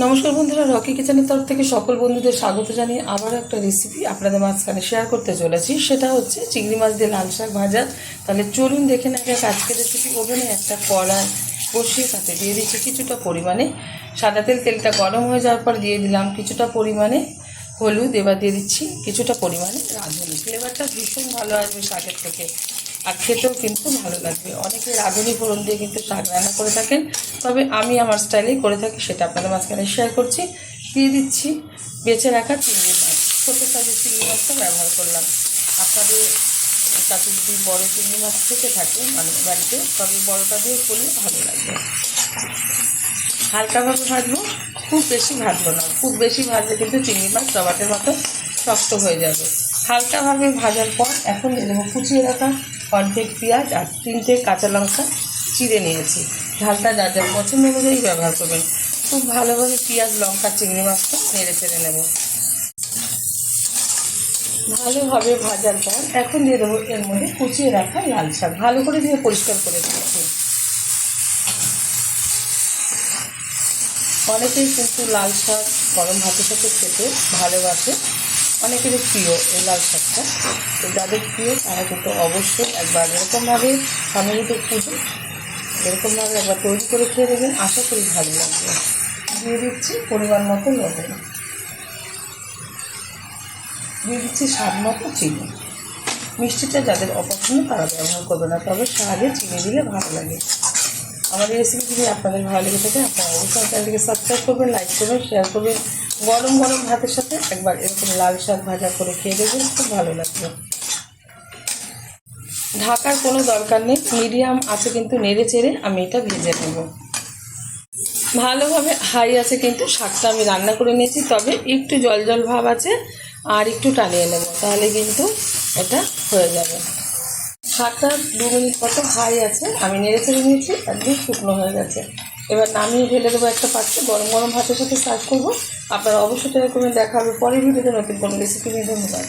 নমস্কার বন্ধুরা, রকি কিচেনের তরফ থেকে সকল বন্ধুদের স্বাগত জানিয়ে আবার একটা রেসিপি আপনাদের মাঝখানে শেয়ার করতে চলেছি। সেটা হচ্ছে চিংড়ি মাছ দিয়ে লাল শাক ভাজা। তাহলে চলুন দেখে নেওয়া যাক আজকের রেসিপি। ওভেনে একটা কড়াই বসিয়ে তাতে দিয়ে দিচ্ছি কিছুটা পরিমাণে সাদা তেল। তেলটা গরম হয়ে যাওয়ার পর দিয়ে দিলাম কিছুটা পরিমাণে হলুদ, এবার দিয়ে দিচ্ছি কিছুটা পরিমাণে রাঁধুনি। ফ্লেভারটা ভীষণ ভালো আসবে শাকের থেকে, আর খেতেও কিন্তু ভালো লাগবে। অনেকে রাঁধুনি ফোড়ন দিয়ে কিন্তু শাক রান্না করে থাকেন, তবে আমি আমার স্টাইলেই করে থাকি, সেটা আপনাদের মাঝখানে শেয়ার করছি। দিয়ে দিচ্ছি বেছে রাখা চিংড়ি মাছ। ছোটো সাইজের চিংড়ি মাছটা ব্যবহার করলাম। আপনাদের কাছে যদি বড়ো চিংড়ি মাছ থেকে থাকে মানে বাড়িতে, তবে বড়োটা দিয়ে করলে ভালো লাগবে। হালকাভাবে ভাজবো, খুব বেশি ভাজবো না। খুব বেশি ভাজলে কিন্তু চিংড়ি মাছ টমাটোর মতো শক্ত হয়ে যাবে। হালকাভাবে ভাজার পর এখন দিয়ে দেবো কুচিয়ে রাখা অর্ধেক পেঁয়াজ আর 3টে কাঁচা লঙ্কা চিড়ে নিয়েছি। ঝালটা যার যার পছন্দ অনুযায়ী ব্যবহার করবেন। খুব ভালোভাবে পেঁয়াজ, লঙ্কা, চিংড়ি মাছটা নেড়ে চেড়ে নেব। ভালোভাবে ভাজার পর এখন দিয়ে দেবো এর মধ্যে কুচিয়ে রাখা লাল শাক। ভালো করে দিয়ে পরিষ্কার করে দিচ্ছি। অনেকেই কিন্তু লাল শাক গরম ভাতের সাথে খেতে ভালোবাসে, অনেকেরই প্রিয় এই লাল শাকটা। তো যাদের প্রিয় তারা কিন্তু অবশ্যই একবার এরকমভাবে ফ্যামিলিতে পুজো এরকমভাবে একবার তৈরি করে খেয়ে দেবেন, আশা করি ভালো লাগবে। দিয়ে দিচ্ছি পরিমাণ মতো লবণ, দিয়ে দিচ্ছি স্বাদ মতো চিনি। মিষ্টিটা যাদের অপছন্দ তারা ব্যবহার করবে না, তবে স্বাদে চিনি দিলে ভালো লাগে। আমার এই রেসিপি যদি আপনাদের ভালো লেগে থাকে আপনারা অবশ্যই চ্যানেলটিকে সাবস্ক্রাইব করবেন, লাইক করবেন, শেয়ার করবেন। গরম গরম ভাতের সাথে একবার এরকম লাল শাক ভাজা করে খেয়ে দেবেন, খুব ভালো লাগবে। ঢাকার কোনো দরকার নেই, মিডিয়াম আছে কিন্তু নেড়ে চেড়ে আমি এটা ভেজে নেব। ভালোভাবে হাই আছে কিন্তু শাকটা আমি রান্না করে নিয়েছি, তবে একটু জল জল ভাব আছে, আর একটু টানিয়ে নেব, তাহলে কিন্তু এটা হয়ে যাবে। শাকটা 2 মিনিট মতো হাই আছে, আমি নেড়ে চেড়ে নিয়েছি, একদম শুকনো হয়ে গেছে। এবার নামিয়ে ঢেলে দেবো একটা পাত্রে। গরম গরম ভাতের সাথে সার্ভ করবো। আপনারা অবশ্যই ট্রাই করবেন। দেখা হবে পরের ভিডিওতে নতুন কোনো রেসিপি নিয়ে। ধন্যবাদ।